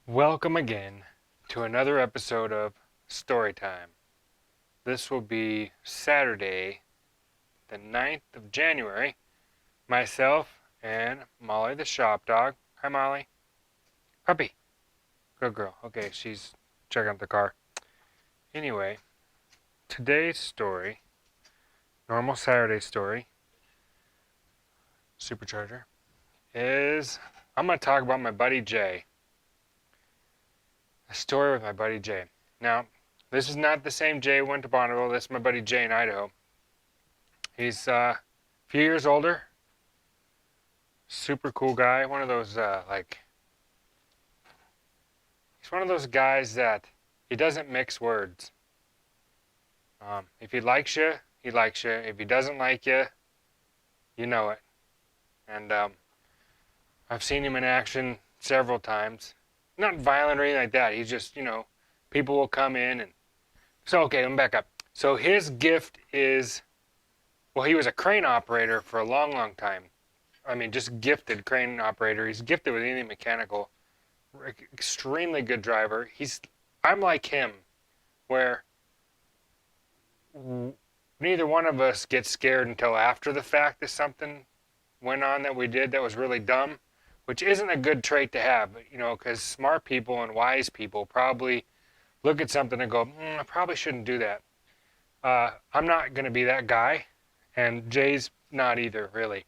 Welcome again to another episode of Storytime. This will be Saturday, the 9th of January. Myself and Molly the shop dog. Hi, Molly. Puppy. Good girl. Okay, she's checking out the car. Anyway, today's story, normal Saturday story, Supercharger, is I'm going to talk about my buddy Jay. A story with my buddy Jay. Now, this is not the same Jay who went to Bonneville. This is my buddy Jay in Idaho. He's a few years older. Super cool guy. One of those, he's one of those guys that he doesn't mix words. If he likes you, he likes you. If he doesn't like you, you know it. And I've seen him in action several times. Not violent or anything like that. He's just, people will come in and. So, okay, let me back up. So his gift is, well, he was a crane operator for a long, long time. I mean, just gifted crane operator. He's gifted with anything mechanical. Extremely good driver. I'm like him, where neither one of us gets scared until after the fact that something went on that we did that was really dumb, which isn't a good trait to have, because smart people and wise people probably look at something and go, I probably shouldn't do that. I'm not going to be that guy, and Jay's not either, really.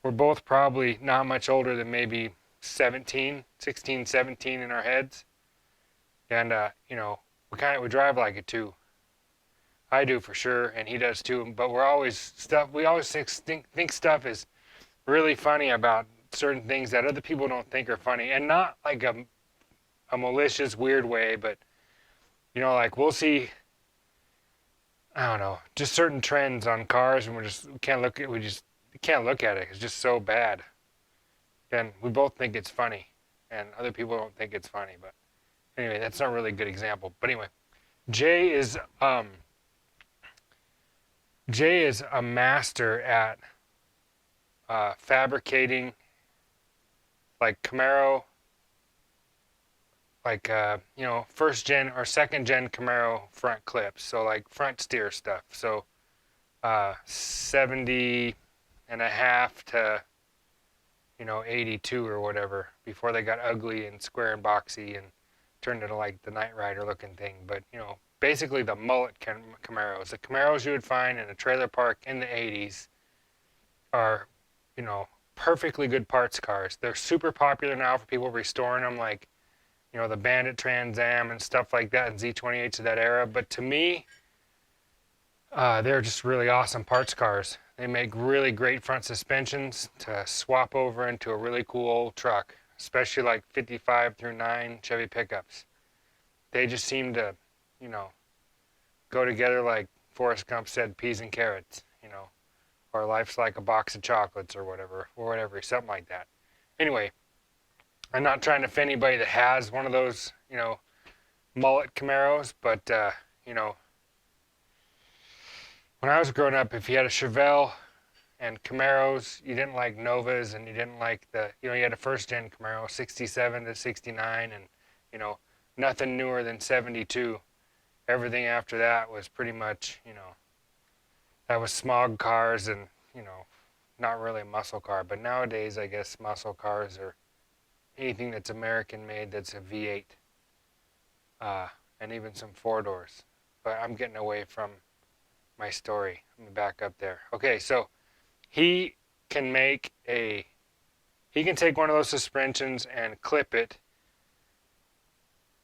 We're both probably not much older than maybe 16, 17 in our heads. And, we drive like it too. I do for sure, and he does too. But we always think stuff is really funny about certain things that other people don't think are funny. And not like a malicious, weird way, but, like we'll see, I don't know, just certain trends on cars, and we can't look at it. It's just so bad. And we both think it's funny, and other people don't think it's funny. But anyway, that's not really a good example. But anyway, Jay is a master at fabricating like Camaro, like first gen or second gen Camaro front clips. So like front steer stuff. So 70 and a half to 82 or whatever, before they got ugly and square and boxy and turned into like the Knight Rider looking thing. But, basically the mullet Camaros. The Camaros you would find in a trailer park in the 80s are, perfectly good parts cars. They're super popular now for people restoring them, like, the Bandit Trans Am and stuff like that, and Z28s of that era. But to me, they're just really awesome parts cars. They make really great front suspensions to swap over into a really cool old truck, especially like 55 through 9 Chevy pickups. They just seem to, go together like Forrest Gump said, peas and carrots, or life's like a box of chocolates or whatever, something like that. Anyway, I'm not trying to offend anybody that has one of those, mullet Camaros, but, when I was growing up, if you had a Chevelle and Camaros, you didn't like Novas, and you didn't like you had a first gen Camaro, 67 to 69, and, nothing newer than 72. Everything after that was pretty much, that was smog cars and, not really a muscle car. But nowadays, I guess muscle cars are anything that's American made that's a V8, and even some four doors. But I'm getting away from my story. Let me back up there. Okay, so he can take one of those suspensions and clip it,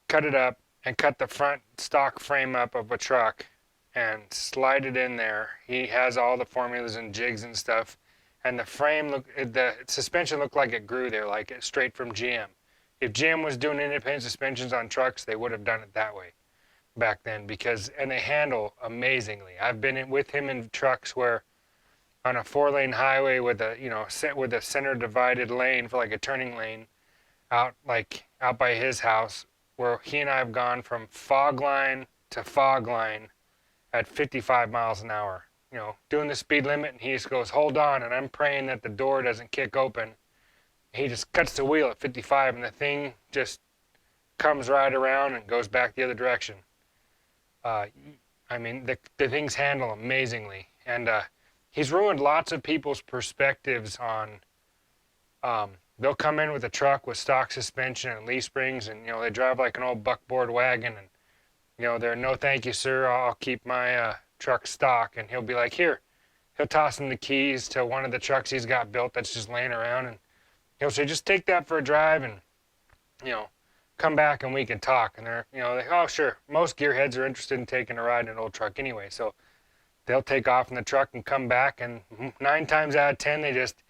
cut it up, and cut the front stock frame up of a truck and slide it in there. He has all the formulas and jigs and stuff, and the suspension looked like it grew there, like it straight from GM. If GM was doing independent suspensions on trucks, they would have done it that way back then, and they handle amazingly. I've been with him in trucks where on a 4-lane highway with a center divided lane for like a turning lane out by his house, where he and I have gone from fog line to fog line at 55 miles an hour, doing the speed limit, and he just goes, hold on, and I'm praying that the door doesn't kick open. He just cuts the wheel at 55, and the thing just comes right around and goes back the other direction. Uh, I mean, the things handle amazingly, and he's ruined lots of people's perspectives on. They'll come in with a truck with stock suspension and leaf springs, and they drive like an old buckboard wagon, and they're no thank you, sir. I'll keep my truck stock, and he'll be like, here. He'll toss him the keys to one of the trucks he's got built that's just laying around, and he'll say, just take that for a drive, and you know, come back and we can talk. And they're oh sure. Most gearheads are interested in taking a ride in an old truck anyway, so they'll take off in the truck and come back, and 9 times out of 10 they just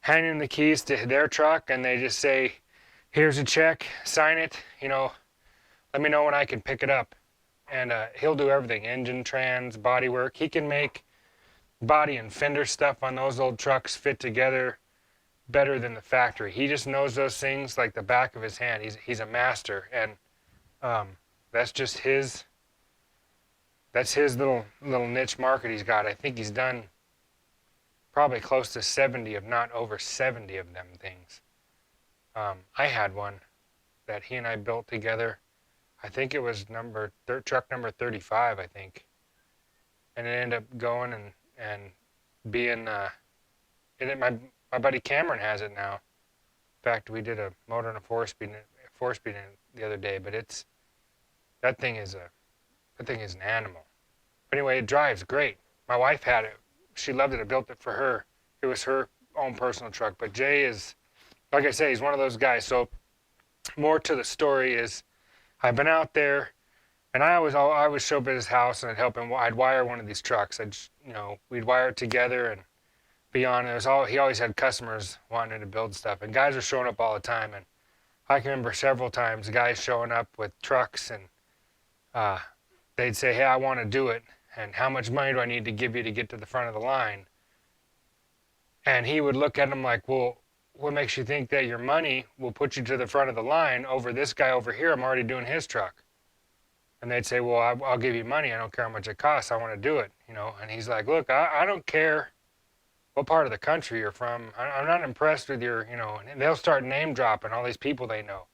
hand in the keys to their truck and they just say, here's a check, sign it, let me know when I can pick it up. And he'll do everything, engine, trans, body work. He can make body and fender stuff on those old trucks fit together better than the factory. He just knows those things like the back of his hand. He's a master, and that's just his little niche market he's got. I think he's done probably close to 70, if not over 70 of them things. I had one that he and I built together. I think it was truck number 35, I think. And it ended up going and being, my buddy Cameron has it now. In fact, we did a motor and a four-speed in it the other day, but that thing is an animal. But anyway, it drives great. My wife had it. She loved it. I built it for her. It was her own personal truck. But Jay is, like I say, he's one of those guys. So more to the story is, I've been out there, and I would show up at his house and I'd help him. I'd wire one of these trucks. We'd wire it together and be on. He always had customers wanting to build stuff, and guys are showing up all the time. And I can remember several times guys showing up with trucks, and they'd say, "Hey, I want to do it, and how much money do I need to give you to get to the front of the line?" And he would look at them like, "Well, what makes you think that your money will put you to the front of the line over this guy over here? I'm already doing his truck." And they'd say, "Well, I'll give you money. I don't care how much it costs. I want to do it." And he's like, "Look, I don't care what part of the country you're from. I'm not impressed with your, and they'll start name dropping all these people they know.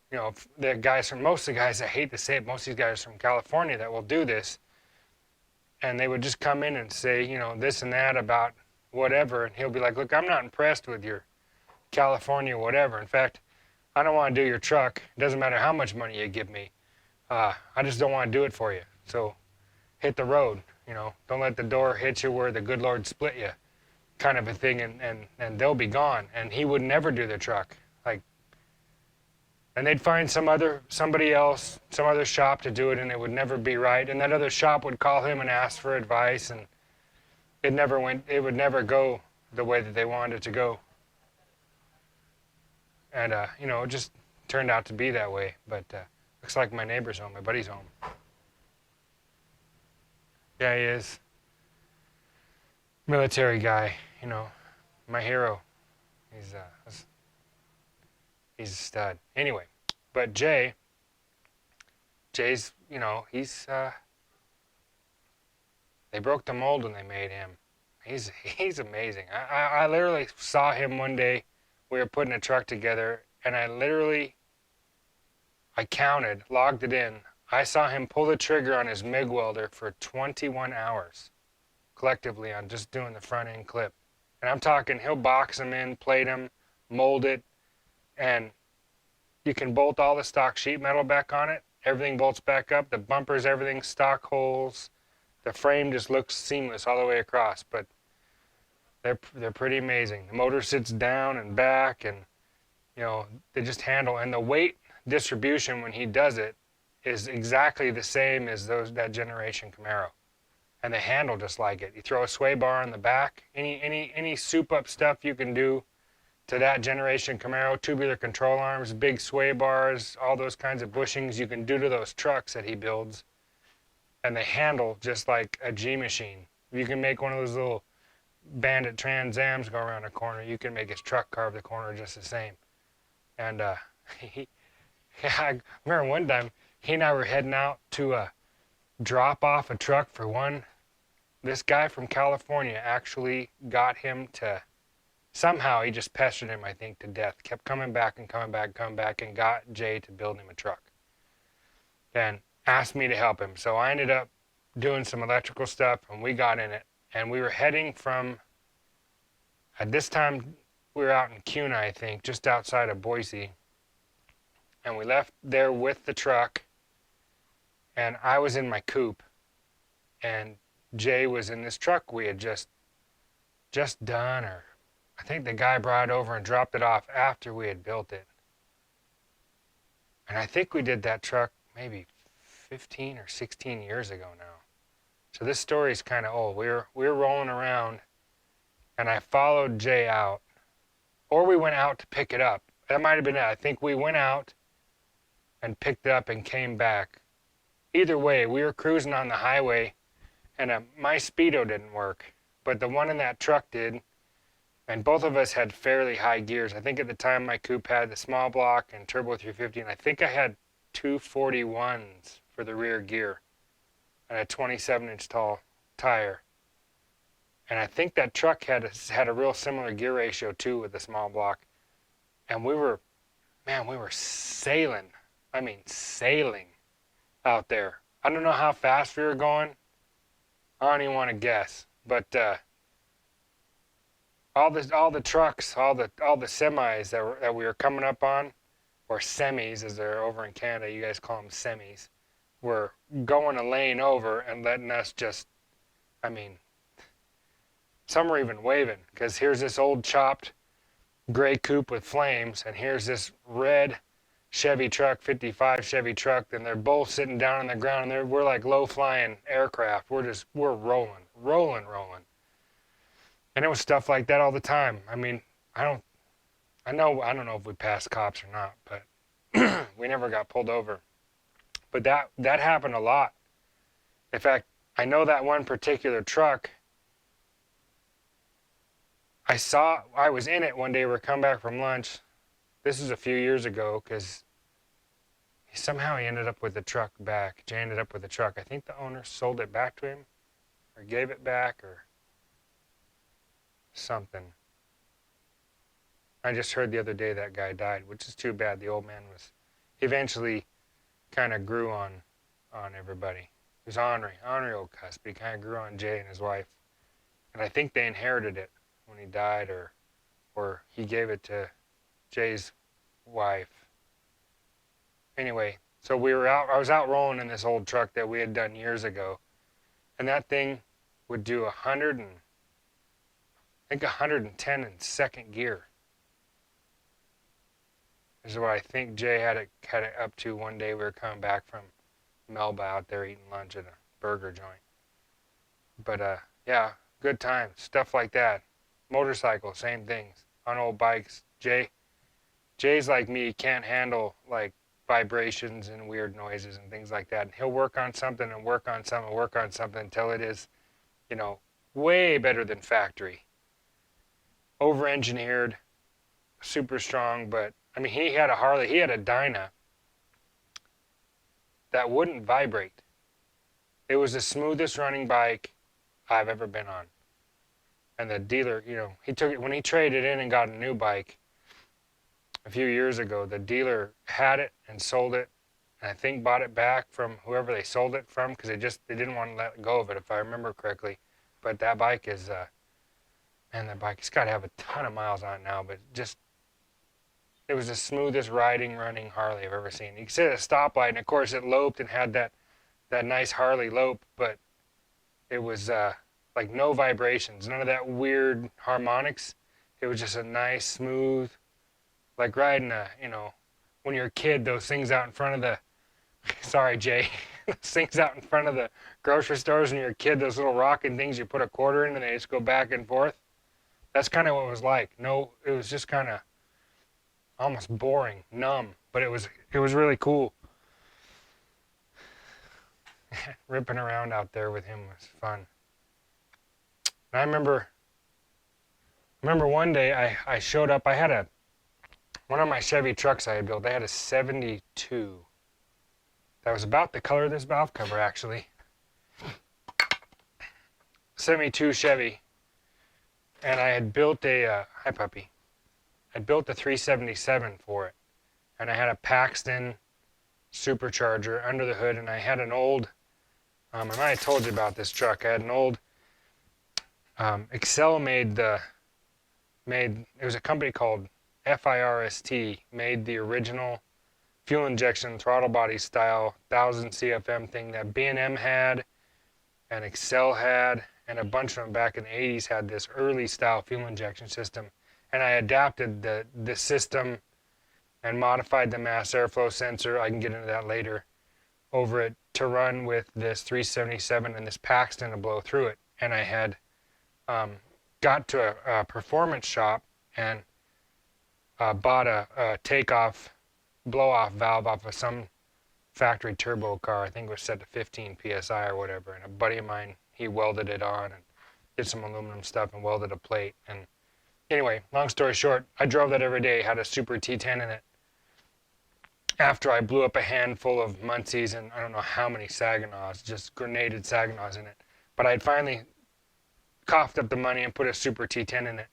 The guys most of the guys, I hate to say it, most of these guys from California that will do this. And they would just come in and say, this and that about whatever. And he'll be like, "Look, I'm not impressed with your California whatever. In fact, I don't want to do your truck. It doesn't matter how much money you give me. I just don't want to do it for you. So hit the road, don't let the door hit you where the good Lord split you," kind of a thing, and they'll be gone. And he would never do the truck. And they'd find somebody else, some other shop to do it, and it would never be right. And that other shop would call him and ask for advice, and it would never go the way that they wanted it to go. And it just turned out to be that way. But looks like my neighbor's home, my buddy's home. Yeah, he is. Military guy, my hero. He's a stud. Anyway, but Jay's, they broke the mold when they made him. He's amazing. I literally saw him one day. We were putting a truck together, and I counted, logged it in. I saw him pull the trigger on his MIG welder for 21 hours collectively on just doing the front end clip. And I'm talking, he'll box them in, plate them, mold it, and you can bolt all the stock sheet metal back on it. Everything bolts back up. The bumpers, everything, stock holes. The frame just looks seamless all the way across. But they're pretty amazing. The motor sits down and back, and they just handle. And the weight distribution when he does it is exactly the same as that generation Camaro. And they handle just like it. You throw a sway bar on the back. Any soup up stuff you can do to that generation Camaro, tubular control arms, big sway bars, all those kinds of bushings you can do to those trucks that he builds. And they handle just like a G machine. You can make one of those little Bandit Trans Ams go around a corner. You can make his truck carve the corner just the same. And I remember one time he and I were heading out to drop off a truck for one. This guy from California actually got him to, somehow he just pestered him, I think, to death. Kept coming back and got Jay to build him a truck. and asked me to help him. So I ended up doing some electrical stuff, and we got in it. And we were heading from, at this time, we were out in Kuna, I think, just outside of Boise. And we left there with the truck, and I was in my coupe, and Jay was in this truck we had just done, or I think the guy brought it over and dropped it off after we had built it. And I think we did that truck maybe 15 or 16 years ago now. So this story is kind of old. We were rolling around, and I followed Jay out, or we went out to pick it up. That might have been it. I think we went out and picked it up and came back. Either way, we were cruising on the highway, and my Speedo didn't work, but the one in that truck did, and both of us had fairly high gears. I think at the time my coupe had the small block and turbo 350, and I think I had 241s for the rear gear and a 27-inch tall tire. And I think that truck had a real similar gear ratio too with the small block. And we were sailing. I mean, sailing out there. I don't know how fast we were going. I don't even want to guess. But all the trucks, all the semis that we were coming up on, or semis as they're over in Canada, you guys call them semis, were going a lane over and letting us just, I mean, some were even waving, because here's this old chopped gray coupe with flames, and here's this red Chevy truck, 55 Chevy truck, and they're both sitting down on the ground, and we're like low-flying aircraft. We're rolling. And it was stuff like that all the time. I mean, I don't know if we passed cops or not, but we never got pulled over. But that happened a lot. In fact, I know that one particular truck, I was in it one day. We were coming back from lunch. This is a few years ago, because somehow he ended up with the truck back. Jay ended up with the truck. I think the owner sold it back to him, or gave it back, or something. I just heard the other day that guy died, which is too bad. The old man eventually kind of grew on everybody. He was ornery old cuss, but he kind of grew on Jay and his wife. And I think they inherited it when he died, or he gave it to Jay's wife. Anyway, so I was out rolling in this old truck that we had done years ago, and that thing would do 110 in second gear. This is what I think Jay had it up to one day. We were coming back from Melba out there eating lunch at a burger joint. But yeah, good times, stuff like that. Motorcycles, same things. On old bikes. Jay's like me, can't handle like vibrations and weird noises and things like that. And he'll work on something and work on something and work on something until it is, way better than factory. Over-engineered, super strong, but I mean, he had a Harley, he had a Dyna that wouldn't vibrate. It was the smoothest running bike I've ever been on. And the dealer, he took it, when he traded in and got a new bike a few years ago, the dealer had it and sold it, and I think bought it back from whoever they sold it from, because they didn't want to let go of it, if I remember correctly. But that bike is, that bike, it's got to have a ton of miles on it now, but it was the smoothest running Harley I've ever seen. You could sit at a stoplight, and of course it loped and had that nice Harley lope, but it was like no vibrations, none of that weird harmonics. It was just a nice, smooth, like riding when you're a kid, those things out in front of the, sorry Jay, those things out in front of the grocery stores when you're a kid, those little rocking things you put a quarter in and they just go back and forth. That's kind of what it was like. No, it was just kind of almost boring, numb, but it was really cool. Ripping around out there with him was fun. And I remember one day I showed up. I had one of my Chevy trucks I had built. I had a 72. That was about the color of this valve cover, actually. 72 Chevy. And I had built hi puppy. I built a 377 for it. And I had a Paxton supercharger under the hood, and I had an old, I might have told you about this truck. I had an old Excel made, it was a company called FIRST, made the original fuel injection throttle body style 1000 CFM thing that B&M had and Excel had, and a bunch of them back in the 80s had this early style fuel injection system. And I adapted the system and modified the mass airflow sensor, I can get into that later, over it to run with this 377 and this Paxton to blow through it. And I had got to a performance shop and bought a takeoff blow-off valve off of some factory turbo car. I think it was set to 15 psi or whatever. And a buddy of mine, he welded it on and did some aluminum stuff and welded a plate. And anyway, long story short, I drove that every day, had a Super T10 in it. After I blew up a handful of Muncies and I don't know how many Saginaw's, just grenaded Saginaw's in it. But I'd finally coughed up the money and put a Super T10 in it.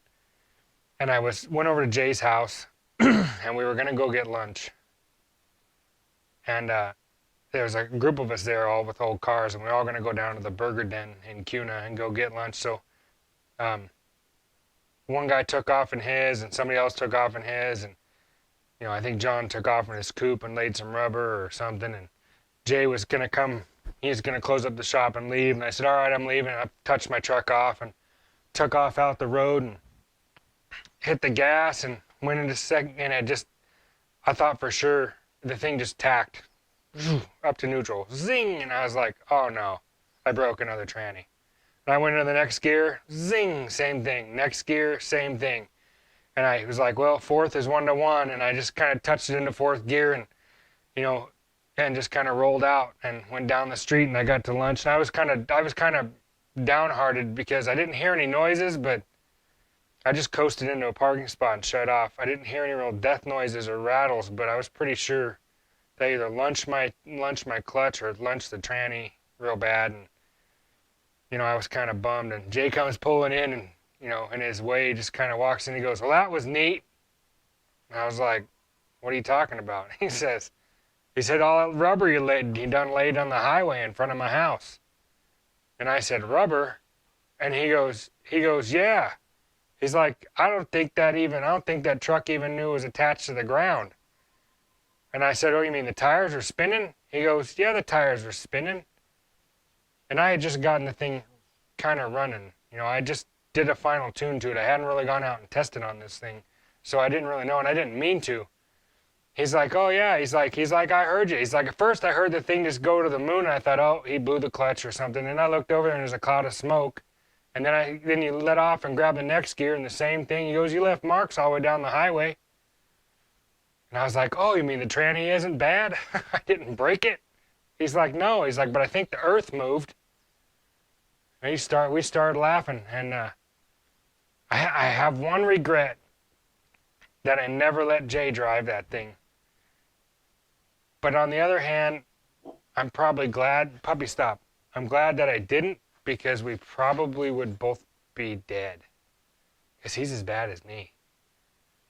And I went over to Jay's house and we were going to go get lunch. And there was a group of us there all with old cars, and we were all going to go down to the Burger Den in Cuna and go get lunch. So one guy took off in his and somebody else took off in his, and I think John took off in his coupe and laid some rubber or something, and Jay was going to come, he was going to close up the shop and leave, and I said, all right, I'm leaving. I touched my truck off and took off out the road and hit the gas and went into second, and I thought for sure the thing just tacked up to neutral, zing, and I was like, oh no, I broke another tranny. And I went into the next gear, zing, same thing, next gear, same thing. And I was like, well, fourth is 1-to-1, and I just kind of touched it into fourth gear and, and just kind of rolled out and went down the street, and I got to lunch, and I was kind of downhearted because I didn't hear any noises, but I just coasted into a parking spot and shut off. I didn't hear any real death noises or rattles, but I was pretty sure they either lunched my clutch or lunched the tranny real bad. And I was kind of bummed. And Jay comes pulling in, and in his way, he just kind of walks in. He goes, "Well, that was neat." And I was like, "What are you talking about?" He said, "All that rubber you done laid on the highway in front of my house." And I said, "Rubber?" And he goes, "Yeah." He's like, I don't think that truck even knew it was attached to the ground. And I said, oh, you mean the tires were spinning? He goes, yeah, the tires were spinning. And I had just gotten the thing kind of running. I just did a final tune to it. I hadn't really gone out and tested on this thing. So I didn't really know, and I didn't mean to. He's like, oh yeah, he's like, I heard you. He's like, at first I heard the thing just go to the moon, and I thought, oh, he blew the clutch or something. And I looked over there, and there's a cloud of smoke. And then you let off and grab the next gear, and the same thing. He goes, you left marks all the way down the highway. And I was like, oh, you mean the tranny isn't bad? I didn't break it? He's like, no. He's like, but I think the earth moved. And we started laughing. And I have one regret, that I never let Jay drive that thing. But on the other hand, I'm probably glad, puppy stop, I'm glad that I didn't, because we probably would both be dead. Because he's as bad as me.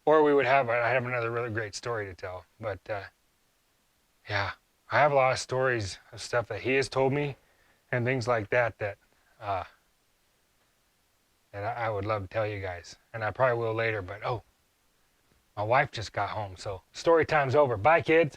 Or I have another really great story to tell. But yeah, I have a lot of stories of stuff that he has told me and things like that that I would love to tell you guys. And I probably will later, but my wife just got home, so story time's over. Bye, kids.